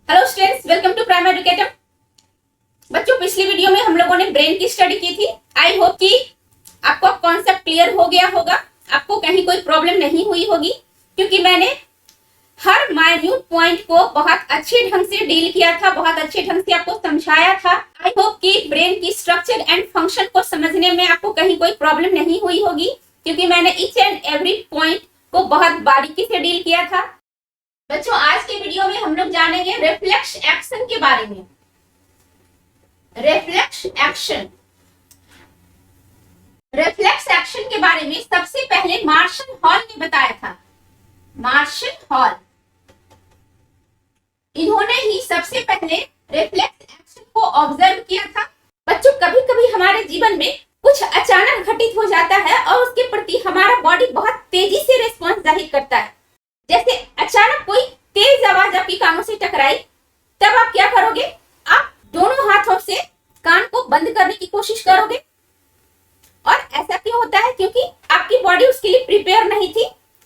Hello students, welcome to Prime Educator. बच्चों, पिछली video में हम लोगों ने ब्रेन की स्टडी की थी। आई होप कि आपको कॉन्सेप्ट क्लियर हो गया होगा, आपको कहीं कोई प्रॉब्लम नहीं हुई होगी, क्योंकि मैंने हर माइन्यूट पॉइंट को बहुत अच्छे ढंग से डील किया था, बहुत अच्छे ढंग से आपको समझाया था। आई होप कि ब्रेन की स्ट्रक्चर एंड फंक्शन को समझने में आपको कहीं कोई प्रॉब्लम नहीं हुई होगी, क्योंकि मैंने ईच एंड एवरी पॉइंट को बहुत बारीकी से डील किया था। बच्चों, आज के वीडियो में हम लोग जानेंगे रिफ्लेक्स एक्शन के बारे में। रिफ्लेक्स एक्शन रिफ्लेक्स एक्शन के बारे में सबसे पहले मार्शल हॉल ने बताया था। मार्शल हॉल, इन्होंने ही सबसे पहले रिफ्लेक्स एक्शन को ऑब्जर्व किया था। बच्चों, कभी कभी हमारे जीवन में कुछ अचानक घटित हो जाता है और उसके प्रति हमारा बॉडी बहुत तेजी से रिस्पॉन्स जाहिर करता है। जैसे अचानक कोई तेज आवाज आपकी कानों से टकराई, तब आप क्या करोगे? आप दोनों हाथों से कान को बंद करने की कोशिश करोगे। और ऐसा क्यों होता है? क्योंकि आपकी बॉडी उसके लिए प्रिपेयर नहीं थी।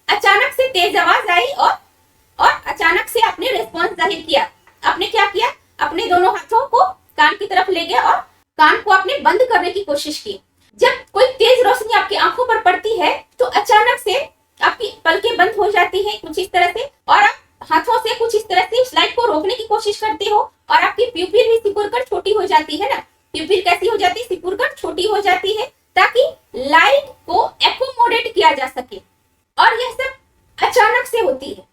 अचानक से तेज आवाज आई और अचानक से आपने रिस्पॉन्स जाहिर किया। आपने क्या किया? अपने दोनों हाथों को कान की तरफ ले गए और कान को आपने बंद करने की कोशिश की। जब कोई तेज रोशनी आपकी आंखों पर पड़ती है तो अचानक से आपकी पलकें बंद हो जाती हैं कुछ इस तरह से, और आप हाथों से कुछ इस तरह से लाइट को रोकने की कोशिश करते हो, और आपकी प्यूपिल भी सिकुड़कर छोटी हो जाती है ना। प्यूपिल कैसी हो जाती है? सिकुड़कर छोटी हो जाती है, ताकि लाइट को एकोमोडेट किया जा सके। और यह सब अचानक से होती है,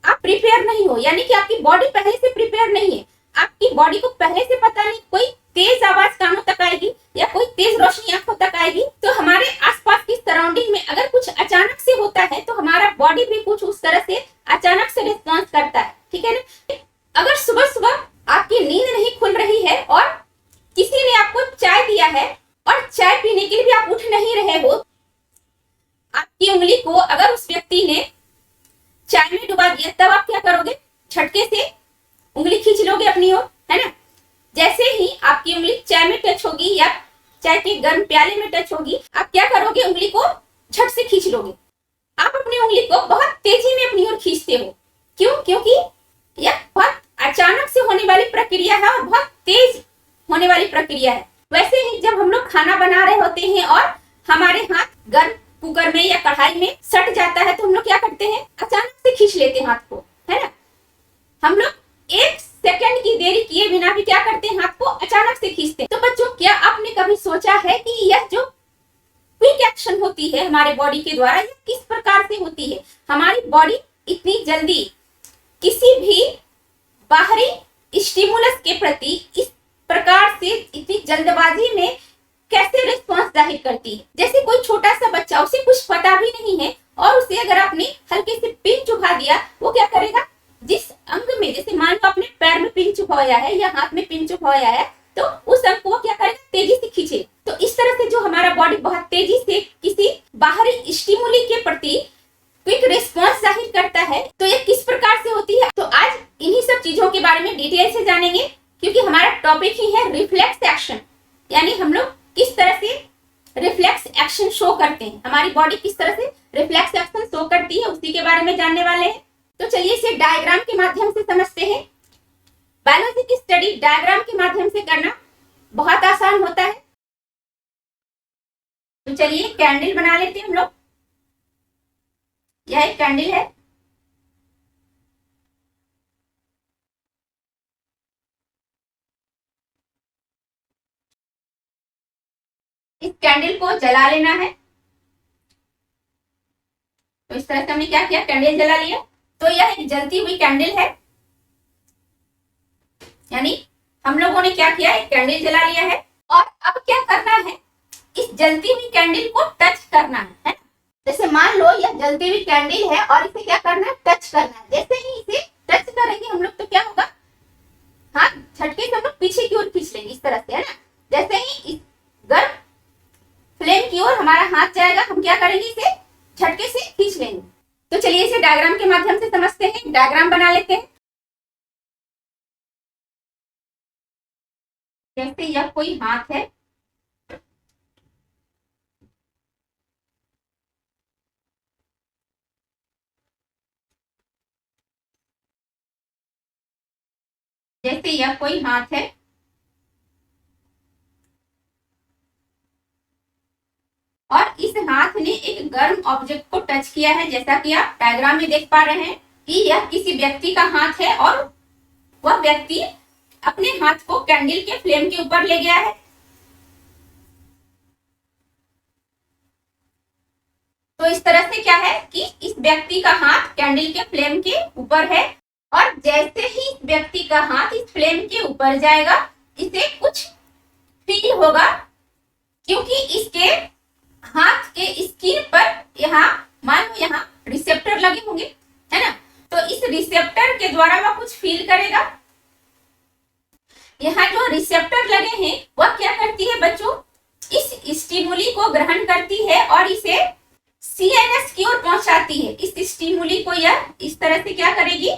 आप प्रिपेयर नहीं हो, यानी कि आपकी बॉडी पहले से प्रिपेयर नहीं है। आपकी बॉडी को पहले से पता नहीं कोई तेज आवाज कानों तक आएगी या कोई तेज रोशनी आंखों तक आएगी, तो हमारे आसपास की सराउंडिंग में अगर कुछ अचानक से होता है तो हमारा बॉडी भी कुछ उस तरह से अचानक से रिस्पॉन्स करता है। ठीक है ना? अगर सुबह सुबह आपकी नींद नहीं खुल रही है और किसी ने आपको चाय दिया है और चाय पीने के लिए भी आप उठ नहीं रहे हो, आपकी उंगली को अगर उस व्यक्ति ने चाय में डुबा दिया, तब आप क्या करोगे? झटके से उंगली खींच लोगे अपनी ओर, है ना? जैसे ही आपकी उंगली चाय में टच होगी या चाय के गर्म प्याले में टच होगी, आप क्या करोगे? उंगली को झट से खींच लोगे। आप अपनी उंगली को बहुत तेजी में अपनी ओर खींचते हो। क्यों? क्योंकि यह बहुत अचानक से होने वाली प्रक्रिया है और बहुत तेज होने वाली प्रक्रिया है। वैसे ही जब हम लोग खाना बना रहे होते हैं और हमारे हाथ गर्म कुकर में या कढ़ाई में सट जाता है, तो हम लोग क्या करते हैं? अचानक से खींच लेते हैं हाथ को, है ना? हम लोग एक सेकंड की देरी किए बिना भी क्या करते हैं? हाथ को अचानक से खींचते हैं। तो बच्चों, क्या आपने कभी सोचा है कि यह जो क्विक एक्शन होती है हमारे बॉडी के द्वारा, यह किस प्रकार से होती है? हमारी बॉडी इतनी जल्दी किसी भी बाहरी स्टिमुलस के प्रति इस प्रकार से इतनी जल्दबाजी में कैसे रिस्पॉन्स जाहिर करती है? जैसे कोई छोटा सा बच्चा, उसे कुछ पता भी नहीं है और उसे अगर आपने हल्के से पिन चुभा दिया, वो क्या करेगा? जिस अंग में, जैसे मान लो आपने पैर में पिन चुभाया है या हाथ में पिन चुभाया है, तो उस अंग को क्या करेगा? तेजी से खींचे। तो इस तरह से जो हमारा बॉडी बहुत तेजी से किसी बाहरी स्टिमुली के प्रति क्विक रिस्पॉन्स जाहिर करता है, तो ये किस प्रकार से होती है? तो आज इन्हीं सब चीजों के बारे में डिटेल से जानेंगे, क्योंकि हमारा टॉपिक ही है रिफ्लेक्स एक्शन, यानी हम लोग किस तरह से रिफ्लेक्स एक्शन शो करते हैं, हमारी बॉडी किस तरह से रिफ्लेक्स एक्शन शो करती है, उसी के बारे में जानने वाले हैं। तो चलिए इसे डायग्राम के माध्यम से समझते हैं। बायोलॉजी की स्टडी डायग्राम के माध्यम से करना बहुत आसान होता है। तो चलिए कैंडल बना लेते हैं हम लोग। यह एक कैंडल है। इस कैंडल को जला लेना है। तो इस तरह से हमने क्या किया? कैंडल जला लिया। तो यह एक जलती हुई कैंडल है, यानी हम लोगों ने क्या किया? एक कैंडल जला लिया है। और अब क्या करना है? इस जलती हुई कैंडल को टच करना है। जैसे मान लो यह जलती हुई कैंडल है और इसे क्या करना है? टच करना है। जैसे ही इसे टच करेंगे हम लोग, तो क्या होगा? हाथ झटके से हम लोग पीछे की ओर खींच लेंगे, इस तरह से, है ना? जैसे ही इस गर्म फ्लेम की ओर हमारा हाथ जाएगा, हम क्या करेंगे? इसे झटके से खींच लेंगे। तो चलिए इसे डायग्राम के माध्यम से समझते हैं। डायग्राम बना लेते हैं। जैसे यह कोई हाथ है, जैसे यह कोई हाथ है और इस हाथ ने एक गर्म ऑब्जेक्ट को टच किया है, जैसा कि आप डायग्राम में देख पा रहे हैं कि यह किसी व्यक्ति का हाथ है और वह व्यक्ति अपने हाथ को कैंडल के फ्लेम के ऊपर ले गया है। तो इस तरह से क्या है कि इस व्यक्ति का हाथ कैंडल के फ्लेम के ऊपर है और जैसे ही इस व्यक्ति का हाथ इस फ्लेम के ऊपर जाएगा इसे कुछ फील होगा, क्योंकि इसके हाथ के स्किन पर यहाँ मान लो यहाँ रिसेप्टर लगे होंगे, है ना। तो इस रिसेप्टर के द्वारा वह कुछ फील करेगा। यहाँ जो रिसेप्टर लगे हैं वह क्या करती है बच्चों, इस स्टिमुली को ग्रहण करती है और इसे सीएनएस की ओर पहुंचाती है। इस स्टिमुली को यह इस तरह से क्या करेगी,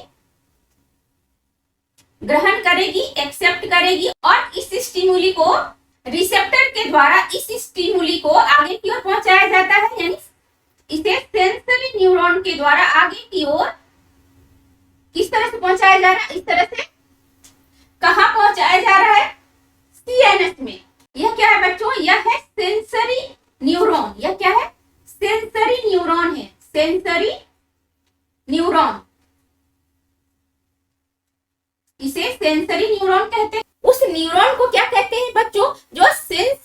ग्रहण करेगी, एक्सेप्ट करेगी और इस स्टिमुली को रिसेप्टर के द्वारा इस स्टिमुली को आगे की ओर पहुंचाया जाता है, यानी इसे सेंसरी न्यूरॉन के द्वारा आगे की ओर किस तरह से पहुंचाया जा रहा है, इस तरह से कहां पहुंचाया जा रहा है, सीएनएस में। यह क्या है बच्चों, यह है सेंसरी न्यूरॉन। यह क्या है, सेंसरी न्यूरॉन है, सेंसरी न्यूरॉन, इसे सेंसरी न्यूरॉन कहते हैं। उस न्यूरॉन को क्या कहते हैं बच्चों, जो सेंस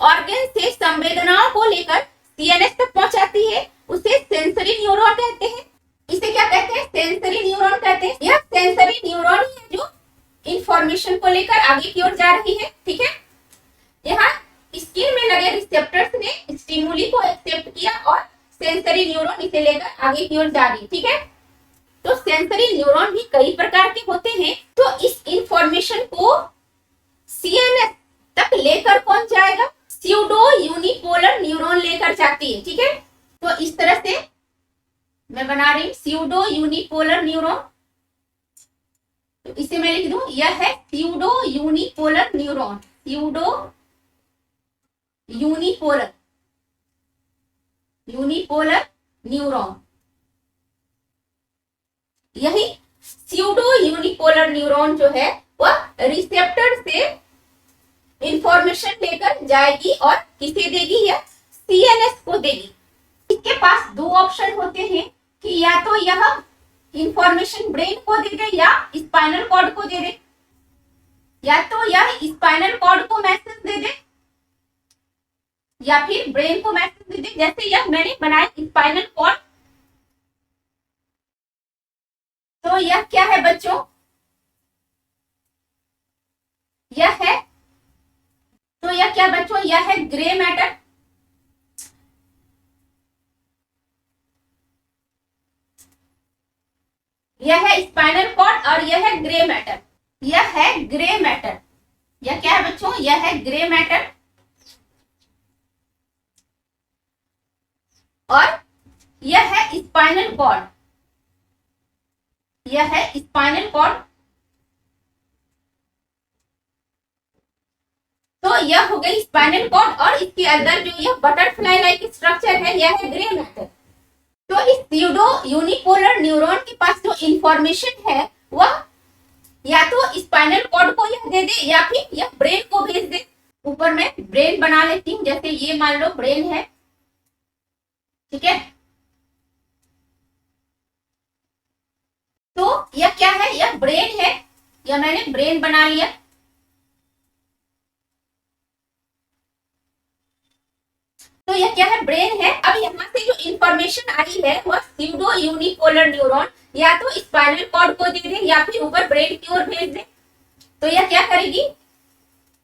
ऑर्गन से संवेदनाओं को लेकर सीएनएस तक पहुंचाती है, उसे सेंसरी न्यूरॉन कहते हैं। इसे क्या कहते हैं, सेंसरी न्यूरॉन कहते हैं। यह सेंसरी न्यूरॉन है जो इंफॉर्मेशन को लेकर आगे की ओर जा रही है, ठीक है। यहाँ स्किन में लगे रिसेप्टर्स ने स्टिमुली को एक्सेप्ट किया और सेंसरी न्यूरॉन इसे लेकर आगे की ओर जा रही, ठीक है। तो सेंसरी न्यूरॉन भी कई प्रकार के होते हैं। तो इस इंफॉर्मेशन को सीएनएस तक लेकर कौन जाएगा, स्यूडो यूनिपोलर न्यूरॉन लेकर जाती है, ठीक है। तो इस तरह से मैं बना रही हूं स्यूडो यूनिपोलर न्यूरॉन। तो इसे मैं लिख दूं, यह है pseudo unipolar neuron, pseudo unipolar neuron. यही स्यूडो यूनिपोलर न्यूरॉन जो है वह रिसेप्टर से इंफॉर्मेशन लेकर जाएगी और किसे देगी, या सीएनएस को देगी। इसके पास दो ऑप्शन होते हैं कि या तो यह इंफॉर्मेशन ब्रेन को दे दे या स्पाइनल कॉर्ड को दे दे, या तो यह स्पाइनल कॉर्ड को मैसेज दे दे या फिर ब्रेन को मैसेज दे दे। जैसे यह मैंने बनाया स्पाइनल कॉर्ड, तो यह क्या है बच्चों, यह है, तो यह क्या बच्चों, यह है ग्रे मैटर। यह है स्पाइनल कॉर्ड और यह है ग्रे मैटर। यह है ग्रे मैटर। यह क्या है बच्चों, यह है ग्रे मैटर और यह है स्पाइनल कॉर्ड। यह है स्पाइनल कॉर्ड। तो यह हो गई स्पाइनल कॉर्ड और इसके अंदर जो यह बटरफ्लाई लाइक स्ट्रक्चर है यह है ग्रे मैटर। तो इस स्यूडो यूनिपोलर न्यूरॉन के पास जो इंफॉर्मेशन है वह या तो स्पाइनल कॉर्ड को यह दे दे या फिर यह ब्रेन को भेज दे। ऊपर मैं ब्रेन बना लेती हूँ, जैसे ये मान लो ब्रेन है, ठीक है। तो यह क्या है, यह ब्रेन है, या मैंने ब्रेन बना लिया। तो यह क्या है, ब्रेन है। अब यहाँ से जो इंफॉर्मेशन आई है वह स्यूडो यूनिपोलर न्यूरॉन या तो स्पाइनल कॉर्ड को दे दे या फिर ऊपर ब्रेन की ओर भेज दे। तो यह क्या करेगी,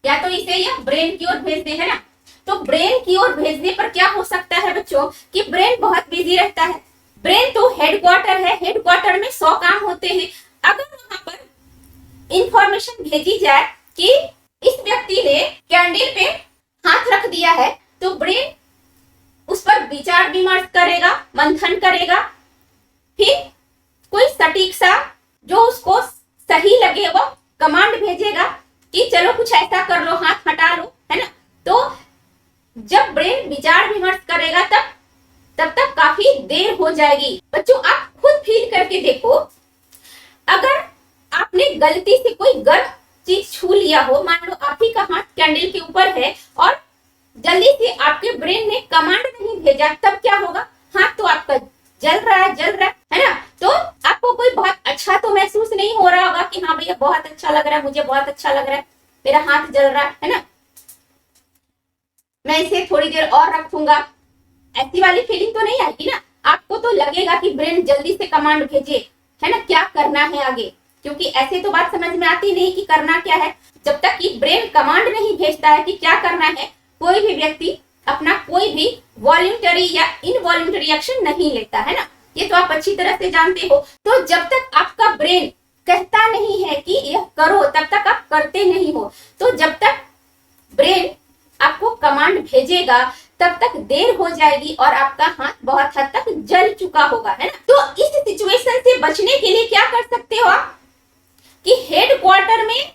या तो इसे यह ब्रेन की ओर भेज दे, है ना। तो ब्रेन की ओर भेजने पर क्या हो सकता है बच्चों कि ब्रेन बहुत बिजी रहता है। ब्रेन तो हेडक्वार्टर है, हेडक्वार्टर में 100 काम होते हैं। अगर वहां पर इंफॉर्मेशन भेजी जाए कि इस व्यक्ति ने कैंडल पे हाथ रख दिया है, तो ब्रेन उस पर विचार विमर्श करेगा, मंथन करेगा, फिर कोई सटीक सा जो उसको सही लगे वो कमांड भेजेगा कि चलो कुछ ऐसा कर लो, हाथ हटा लो, है ना। तो जब ब्रेन विचार विमर्श करेगा तब तक काफी देर हो जाएगी। बच्चों आप खुद फील करके देखो, अगर आपने गलती से कोई गर्म चीज छू लिया हो, मान लो आप ही का हाथ कैंडल के ऊपर है और जल्दी से आपके ब्रेन ने कमांड नहीं भेजा, तब क्या होगा? हाथ तो आपका जल रहा है ना? तो आपको कोई बहुत अच्छा तो महसूस नहीं हो रहा होगा कि हाँ भैया बहुत अच्छा लग रहा है, मुझे बहुत अच्छा लग रहा है, मेरा हाथ जल रहा है ना, मैं इसे थोड़ी देर और रखूंगा, ऐसी वाली फीलिंग तो नहीं आएगी ना। आपको तो लगेगा कि ब्रेन जल्दी से कमांड भेजे, है ना, क्या करना है आगे, क्योंकि ऐसे तो बात समझ में आती नहीं कि करना क्या है। जब तक कि ब्रेन कमांड नहीं भेजता है कि क्या करना है, कोई भी व्यक्ति अपना कोई भी वॉलंटरी या इनवॉलंटरी एक्शन नहीं लेता, है ना, ये तो आप अच्छी तरह से जानते हो। तो जब तक आपका ब्रेन कहता नहीं है कि यह करो, तब तक आप करते नहीं हो। तो जब तक ब्रेन आपको कमांड भेजेगा तब तक देर हो जाएगी और आपका हाथ बहुत हद तक जल चुका होगा, है ना। तो इस सिचुएशन से बचने के लिए क्या कर सकते हो आप कि हेड क्वार्टर में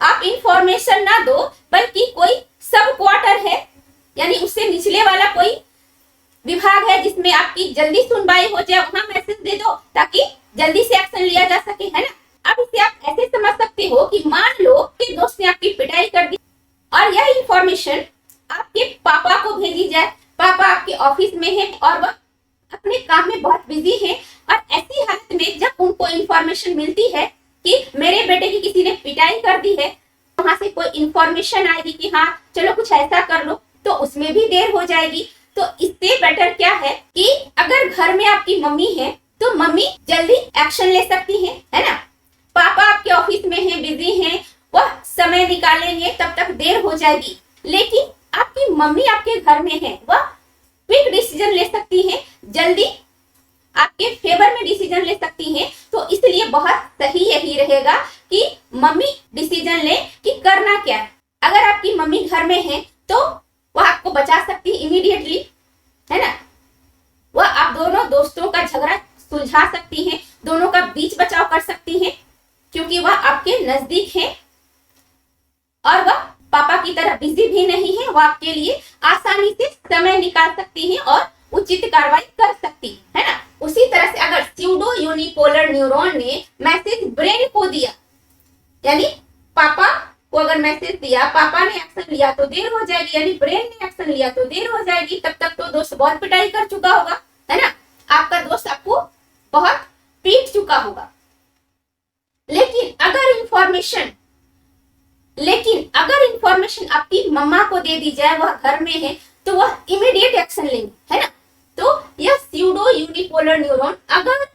आप इंफॉर्मेशन ना दो, बल्कि कोई सब क्वार्टर है, यानी उससे निचले वाला कोई विभाग है जिसमें आपकी जल्दी सुनवाई हो जाए, वहां मैसेज दे दो ताकि जल्दी से एक्शन लिया जा सके, है ना। अब इसे आप ऐसे समझ सकते हो कि मान लो कि दोस्त ने आपकी पिटाई कर दी और यह इंफॉर्मेशन आपके पापा को भेजी जाए। पापा आपके ऑफिस में है और वह अपने काम में बहुत बिजी है, और ऐसी हालत में जब उनको इंफॉर्मेशन मिलती है कि मेरे बेटे की किसी ने पिटाई कर दी है, वहां से कोई इंफॉर्मेशन आएगी कि हाँ चलो कुछ ऐसा कर लो, तो उसमें भी देर हो जाएगी। तो इससे बेटर क्या है कि अगर घर में आपकी मम्मी है तो मम्मी जल्दी एक्शन ले सकती है ना। पापा आपके ऑफिस में है, बिजी हैं, वह समय निकालेंगे, तब तक देर हो जाएगी। लेकिन आपकी मम्मी आपके घर में है, वह क्विक डिसीजन ले सकती है, जल्दी आपके फेवर में डिसीजन ले सकती हैं। तो इसलिए बहुत सही यही रहेगा कि मम्मी डिसीजन ले कि करना क्या है। अगर आपकी मम्मी घर में है तो वह आपको बचा सकती है इमीडिएटली, है ना। वह आप दोनों दोस्तों का झगड़ा सुलझा सकती हैं, दोनों का बीच बचाव कर सकती हैं, क्योंकि वह आपके नजदीक है और वह पापा की तरह बिजी भी नहीं है। वह आपके लिए आसानी से समय निकाल सकती है और उचित कार्रवाई कर सकती है ना। उसी तरह से अगर स्यूडो यूनिपोलर न्यूरॉन ने मैसेज ब्रेन को दिया, यानी पापा को अगर मैसेज दिया, पापा ने एक्शन लिया तो देर हो जाएगी, यानी ब्रेन ने एक्शन लिया तो देर हो जाएगी। तब तक तो दोस्त बहुत पिटाई कर चुका होगा, है ना, आपका दोस्त आपको बहुत पीट चुका होगा। लेकिन अगर इंफॉर्मेशन आपकी मम्मा को दे दी जाए, वह घर में है, तो वह इमीडिएट एक्शन लेंगे, है ना। तो यह स्यूडो यूनिपोलर न्यूरॉन अगर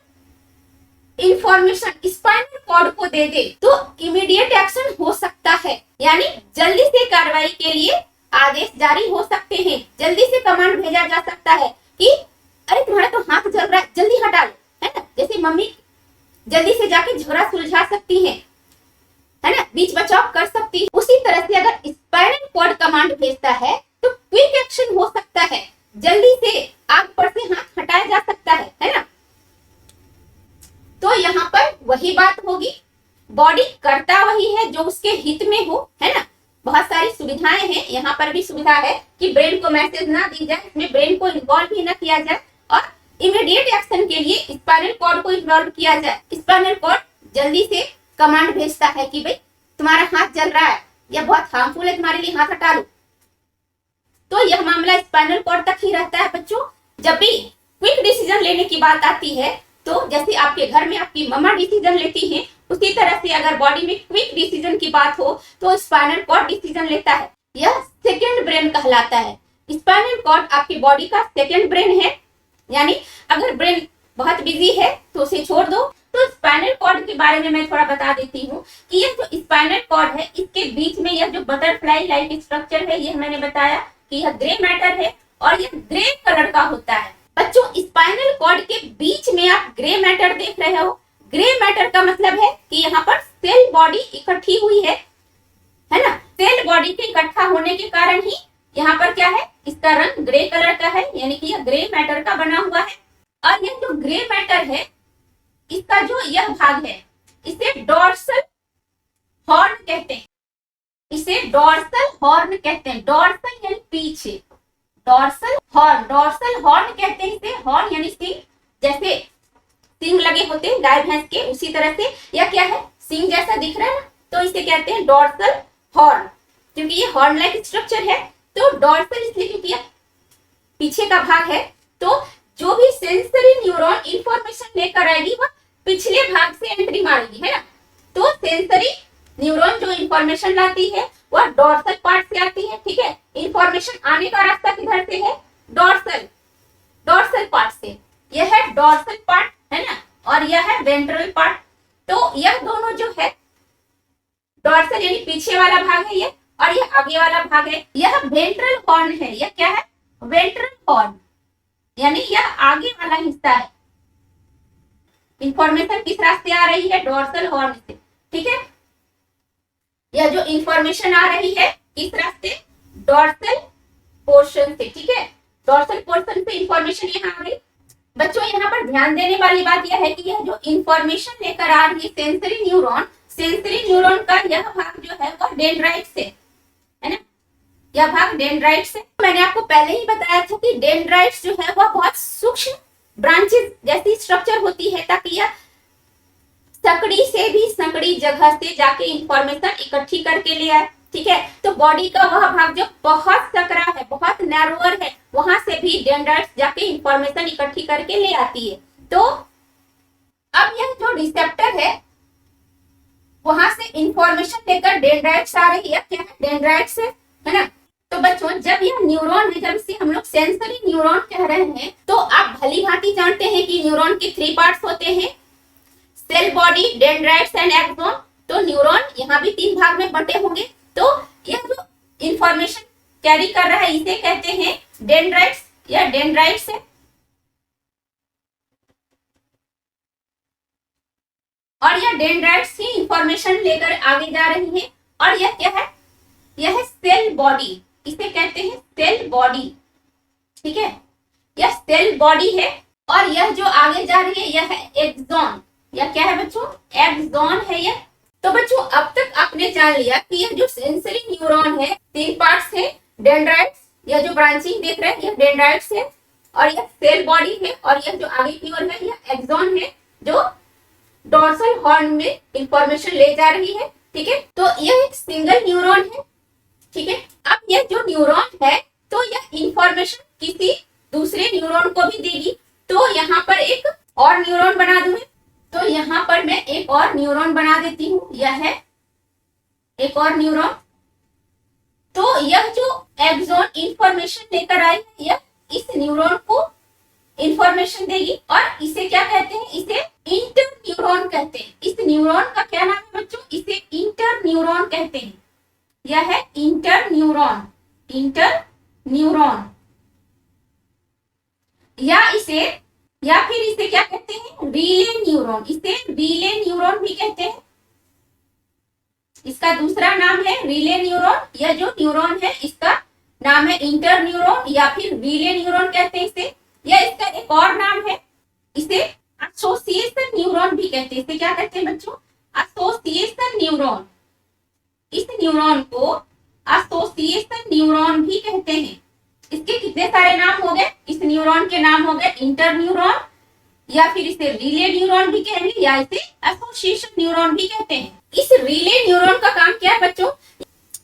इंफॉर्मेशन स्पाइनल कॉर्ड को दे दे तो इमीडिएट एक्शन हो सकता है, यानी जल्दी से कार्रवाई के लिए आदेश जारी हो सकते हैं, जल्दी से कमांड भेजा जा सकता है कि अरे तुम्हारा तो हाथ जल रहा है, जल्दी हटा लो, है ना। जैसे मम्मी जल्दी से जाके झगड़ा सुलझा सकती है ना, बीच बचाव कर सकती है। उसी तरह से अगर स्पाइनल कॉर्ड कमांड भेजता है तो क्विक एक्शन हो सकता है, जल्दी से आग पर से हाथ हटाया जा सकता है ना। तो यहाँ पर वही बात होगी, बॉडी करता वही है जो उसके हित में हो, है ना। बहुत सारी सुविधाएं हैं, यहाँ पर भी सुविधा है कि ब्रेन को मैसेज ना दी जाए, इसमें ब्रेन को इन्वॉल्व भी ना किया जाए, और इमीडिएट एक्शन के लिए स्पाइनल कॉर्ड को इन्वॉल्व किया जाए। स्पाइनल कॉर्ड जल्दी से कमांड भेजता है कि भाई तुम्हारा हाथ जल रहा है या बहुत हार्मफुल है तुम्हारे लिए, हाथ हटा लो। तो यह मामला स्पाइनल कॉर्ड तक ही रहता है बच्चों। जब भी क्विक डिसीजन लेने की बात आती है, तो जैसे आपके घर में आपकी मम्मा डिसीजन लेती हैं, उसी तरह से अगर बॉडी में क्विक डिसीजन की बात हो तो स्पाइनल कॉर्ड डिसीजन लेता है। यह सेकंड ब्रेन कहलाता है। स्पाइनल कॉर्ड आपकी बॉडी का सेकंड ब्रेन है, यानी अगर ब्रेन बहुत बिजी है तो उसे छोड़ दो। तो स्पाइनल कॉर्ड के बारे में मैं थोड़ा बता देती हूँ कि यह जो स्पाइनल कॉर्ड है, इसके बीच में यह जो बटरफ्लाई लाइक स्ट्रक्चर है, यह मैंने बताया कि यह ग्रे मैटर है और यह ग्रे कलर का होता है। बच्चों, स्पाइनल कॉर्ड के बीच में आप ग्रे मैटर देख रहे हो। ग्रे मैटर का मतलब है कि यहाँ पर सेल बॉडी इकट्ठी हुई है ना। सेल बॉडी के इकट्ठा होने के कारण ही यहाँ पर क्या है, इसका रंग ग्रे कलर का है, यानी कि यह ग्रे मैटर का बना हुआ है। और यह जो ग्रे मैटर है, इसका जो यह भाग है, इसे डॉर्सल हॉर्न कहते हैं। इसे डॉर्सल हॉर्न कहते हैं। डॉर्सल यानी पीछे, डॉर्सल हॉर्न कहते हैं इसे। हॉर्न यानी सिंग, जैसे सिंग लगे होते हैं गाय भैंस के, उसी तरह से यह क्या है, सिंग जैसा दिख रहा है ना, तो इसे कहते हैं डॉर्सल हॉर्न, क्योंकि ये हॉर्न लाइक स्ट्रक्चर है। तो डॉर्सल इसलिए क्योंकि पीछे का भाग है, तो जो भी सेंसरी न्यूरॉन इंफॉर्मेशन लेकर आएगी वह पिछले भाग से एंट्री मारेगी, है ना। तो सेंसरी न्यूरॉन जो इंफॉर्मेशन लाती है वह डॉर्सल पार्ट से आती है, ठीक है। इंफॉर्मेशन आने का रास्ता किधर से है? डॉर्सल पार्ट से। यह है डॉर्सल पार्ट, है ना, और यह है वेंट्रल पार्ट। तो यह दोनों जो है, डॉर्सल यानी पीछे वाला भाग है ये, और यह आगे वाला भाग है, यह वेंट्रल हॉर्न है। यह क्या है? वेंट्रल हॉर्न, यानी यह आगे वाला हिस्सा है। इंफॉर्मेशन किस रास्ते आ रही है? डॉर्सल हॉर्न से, ठीक है। यह जो इंफॉर्मेशन आ रही है किस रास्ते? डॉर्सल पोर्शन से, ठीक है। डॉर्सल पोर्शन से इंफॉर्मेशन यहाँ आ गई। बच्चों यहाँ पर ध्यान देने वाली बात यह है कि यह जो इंफॉर्मेशन लेकर आ रही है सेंसरी न्यूरॉन का यह भाग जो है वह डेंड्राइट से, है ना, यह भाग डेंड्राइट से। मैंने आपको पहले ही बताया था कि डेंड्राइट्स जो है वह बहुत सूक्ष्म ब्रांचेस जैसी स्ट्रक्चर होती है, ताकि यह संकड़ी जगह से जाके इंफॉर्मेशन इकट्ठी करके ले आए, ठीक है। तो बॉडी का वह भाग जो बहुत सकरा है, बहुत नैरोअर है, वहां से भी डेंड्राइट्स जाके इंफॉर्मेशन इकट्ठी करके ले आती है। तो अब यह जो रिसेप्टर है वहां से इंफॉर्मेशन लेकर डेंड्राइट्स आ रही है, क्या है? डेंड्राइट्स है ना। तो बच्चों जब यह न्यूरॉन है, जब इसे हम लोग सेंसरी न्यूरॉन कह रहे हैं, तो आप भली भांति जानते हैं कि न्यूरॉन के 3 पार्ट्स होते हैं, cell body, dendrites and axon. तो न्यूरॉन यहाँ भी 3 भाग में बंटे होंगे। तो यह जो इंफॉर्मेशन कैरी कर रहा है इसे कहते हैं डेंड्राइट्स या डेंड्राइट्स है। और यह डेंड्राइट्स ही इंफॉर्मेशन लेकर आगे जा रही है। और यह क्या है? यह है सेल बॉडी, इसे कहते हैं सेल बॉडी, ठीक है। यह सेल बॉडी है। और यह जो आगे जा रही है यह है एक्सॉन। यह क्या है बच्चों? एक्सॉन है यह। तो बच्चों अब तक आपने जान लिया कि यह जो सेंसरी न्यूरॉन है 3 पार्ट्स है, डेंड्राइट्स, यह जो ब्रांचिंग देख रहे हैं यह डेंड्राइट्स है, और यह सेल बॉडी है, और यह जो आगे की ओर है यह एक्सॉन है जो डॉर्सल हॉर्न में इंफॉर्मेशन ले जा रही है, ठीक है। तो यह एक सिंगल न्यूरॉन है, ठीक है। अब यह जो न्यूरॉन है तो यह इंफॉर्मेशन किसी दूसरे न्यूरॉन को भी देगी। तो यहाँ पर एक और न्यूरॉन बना दूं, तो यहाँ पर मैं एक और न्यूरॉन बना देती हूँ, यह है एक और न्यूरॉन। तो यह जो एक्सॉन इंफॉर्मेशन लेकर आई है यह इस न्यूरॉन को इंफॉर्मेशन देगी, और इसे क्या कहते हैं? इसे इंटर न्यूरॉन कहते हैं। इस न्यूरॉन का क्या नाम है बच्चों? इसे इंटर न्यूरॉन कहते हैं। यह है इंटर न्यूरॉन, इंटर न्यूरॉन, या फिर इसे क्या कहते हैं? Relay neuron. इसे रिले न्यूरॉन भी कहते हैं। इसका दूसरा नाम है रिले न्यूरॉन। यह जो न्यूरॉन है इसका नाम है इंटर न्यूरॉन या फिर रिले न्यूरॉन कहते हैं इसे। या इसका एक और नाम है, इसे एसोसिएशन न्यूरॉन भी कहते हैं। इसे क्या कहते हैं बच्चों? Association neuron. इस न्यूरॉन को एसोसिएशन न्यूरॉन भी कहते हैं। इसके कितने सारे नाम हो गए? इस न्यूरॉन के नाम हो गए इंटर न्यूरॉन, या फिर इसे रिले न्यूरॉन भी कहेंगे, या इसे एसोसिएशन न्यूरॉन भी कहते हैं। इस रिले न्यूरॉन का काम क्या है बच्चों?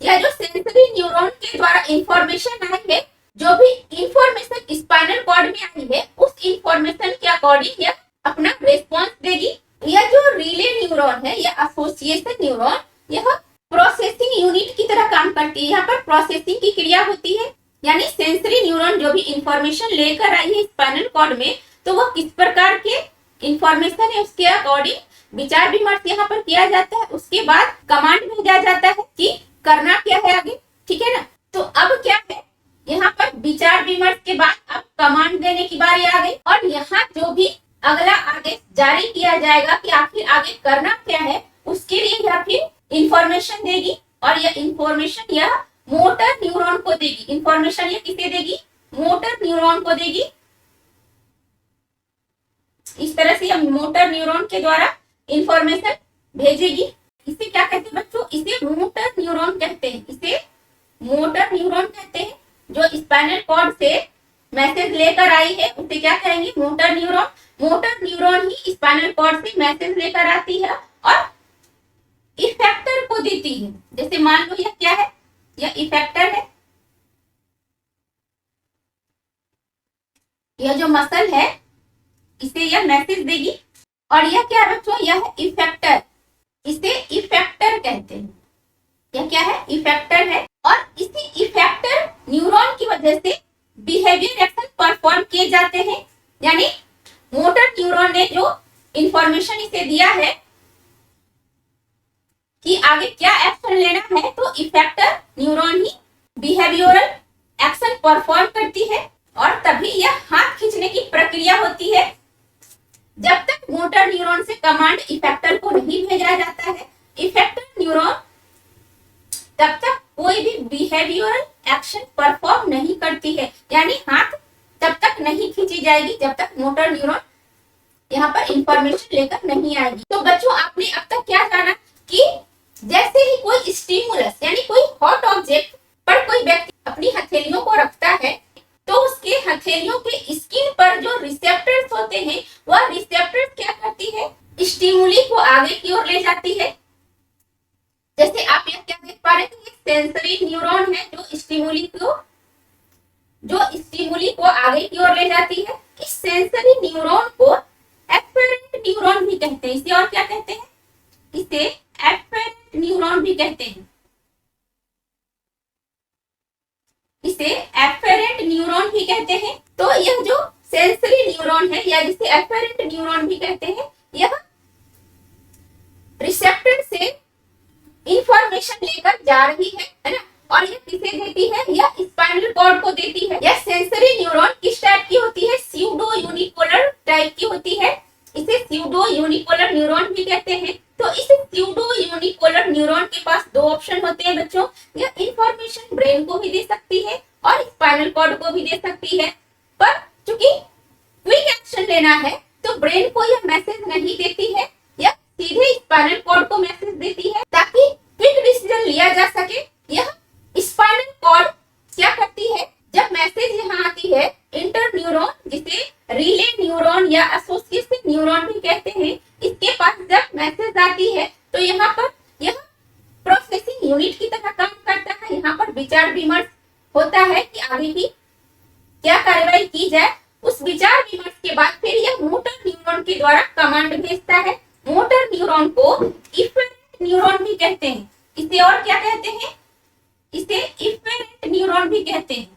यह जो सेंसरी न्यूरॉन के द्वारा इंफॉर्मेशन आई है, जो भी इंफॉर्मेशन स्पाइनल कॉर्ड में आई है उस इंफॉर्मेशन के अकॉर्डिंग यह अपना रिस्पॉन्स देगी। यह जो रिले न्यूरॉन है या एसोसिएशन न्यूरॉन, यह प्रोसेसिंग यूनिट की तरह काम करती है। यहाँ पर प्रोसेसिंग की क्रिया होती है, यानी सेंसरी न्यूरॉन जो भी इंफॉर्मेशन लेकर आई है स्पाइनल कॉर्ड में, तो वह किस प्रकार के इंफॉर्मेशन है उसके अकॉर्डिंग विचार विमर्श यहाँ पर किया जाता है। उसके बाद कमांड भेजा जाता है कि करना क्या है आगे, ठीक है ना। तो अब क्या है, यहाँ पर विचार विमर्श के बाद अब कमांड देने की बारी आ गई, और यहाँ जो भी अगला आदेश जारी किया जाएगा कि आखिर आगे करना क्या है, उसके लिए यह फिर इंफॉर्मेशन देगी। और यह इंफॉर्मेशन यह मोटर न्यूरॉन को देगी। इंफॉर्मेशन ये किसे देगी? मोटर न्यूरॉन को देगी। इस तरह से यह मोटर न्यूरॉन के द्वारा इंफॉर्मेशन भेजेगी। इसे क्या कहते हैं बच्चों? इसे मोटर न्यूरॉन कहते हैं। इसे मोटर न्यूरॉन कहते हैं। जो स्पाइनल कॉर्ड से मैसेज लेकर आई है उसे क्या कहेंगे? Motor neuron. मोटर न्यूरॉन ही स्पाइनल कॉर्ड से मैसेज लेकर आती है और इफेक्टर को देती है। जैसे मान लो यह क्या है, यह इफेक्टर है, यह जो मसल है इसे यह मैसेज देगी, और यह क्या है बच्चों, यह है इफेक्टर, इसे इफेक्टर कहते हैं। यह क्या है, इफेक्टर है, और इसी इफेक्टर न्यूरॉन की वजह से बिहेवियर एक्शन परफॉर्म किए जाते हैं। यानी मोटर न्यूरॉन ने जो इंफॉर्मेशन इसे दिया है कि आगे क्या एक्शन लेना है, तो इफेक्टर न्यूरॉन ही बिहेवियरल एक्शन परफॉर्म करती है, और तभी यह हाथ खींचने की प्रक्रिया होती है। जब तक मोटर न्यूरॉन से कमांड इफेक्टर को नहीं भेजा जाता है, इफेक्टर न्यूरॉन तब तक कोई भी बिहेवियरल एक्शन परफॉर्म नहीं करती है। यानी हाथ तब तक नहीं खींची जाएगी जब तक मोटर न्यूरॉन यहाँ पर इंफॉर्मेशन लेकर नहीं आएगी। तो बच्चों आपने अब तक क्या जाना कि जैसे ही कोई स्टिमुलस यानी कोई हॉट ऑब्जेक्ट पर कोई व्यक्ति अपनी हथेलियों को रखता है, तो उसके हथेलियों के स्किन पर जो रिसेप्टर्स होते हैं, वह रिसेप्टर्स क्या करती है, स्टिमुली को आगे की ओर ले जाती है। जैसे आप यह क्या देख पा रहे हैं, सेंसरी न्यूरॉन है जो स्टिमुली को आगे की ओर ले जाती है। इस सेंसरी न्यूरॉन को एफेरेंट न्यूरॉन भी कहते हैं। इसे और क्या कहते हैं, इसे एफेरेंट न्यूरॉन भी कहते हैं। इसे एफेरेंट न्यूरॉन भी कहते हैं। तो यह जो सेंसरी न्यूरॉन है या जिसे एफेरेंट न्यूरॉन भी कहते हैं, यह रिसेप्टर से इंफॉर्मेशन लेकर जा रही है ना, और यह किसे देती है, यह स्पाइनल कॉर्ड को देती है। यह सेंसरी न्यूरॉन किस टाइप की होती है, स्यूडो यूनिपोलर टाइप की होती है। इसे स्यूडो यूनिपोलर न्यूरॉन भी कहते हैं। तो इस स्यूडो यूनिपोलर न्यूरॉन के पास दो ऑप्शन होते हैं बच्चों, यह इंफॉर्मेशन ब्रेन को भी दे सकती है और स्पाइनल कॉर्ड को भी दे सकती है। पर चूंकि क्विक एक्शन लेना है तो ब्रेन को यह मैसेज नहीं देती है, यह सीधे स्पाइनल कॉर्ड को मैसेज देती है ताकि क्विक डिसीजन लिया जा सके। यह स्पाइनल कॉर्ड क्या करती है, जब मैसेज यहाँ आती है इंटर न्यूरॉन, जिसे रिले न्यूरॉन या एसोसिएशन न्यूरॉन भी कहते हैं, इसके पास जब मैसेज आती है तो यहाँ पर यह प्रोसेसिंग यूनिट की तरह काम करता है। यहाँ पर विचार विमर्श होता है कि आगे की क्या कार्रवाई की जाए। उस विचार विमर्श के बाद फिर यह मोटर न्यूरॉन के द्वारा कमांड भेजता है। मोटर न्यूरॉन को इफेरेंट न्यूरॉन भी कहते हैं। इसे और क्या कहते हैं, इसे इफेरेंट न्यूरॉन भी कहते हैं।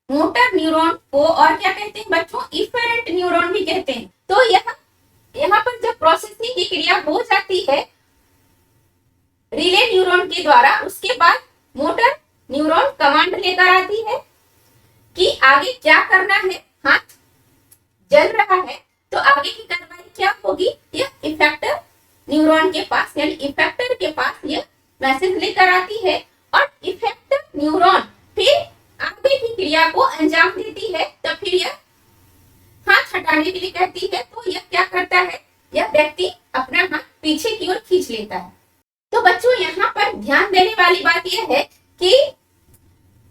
मोटर न्यूरॉन को और क्या कहते हैं बच्चों, इफेरेंट न्यूरॉन भी कहते हैं। तो यहाँ पर जब प्रोसेसिंग की क्रिया हो जाती है रिले न्यूरॉन के द्वारा, उसके बाद मोटर न्यूरॉन कमांड लेकर आती है कि आगे क्या करना है। हाथ जल रहा है तो आगे की कार्रवाई क्या होगी, यह इफेक्टर न्यूरॉन के पास यानी इफेक्टर के पास यह मैसेज लेकर आती है, और इफेक्टर न्यूरॉन फिर आगे की क्रिया को अंजाम देती है। तो फिर यह हाथ हटाने के लिए कहती है, तो यह क्या करता है, यह व्यक्ति अपना हाथ पीछे की ओर खींच लेता है। तो बच्चों यहाँ पर ध्यान देने वाली बात यह है कि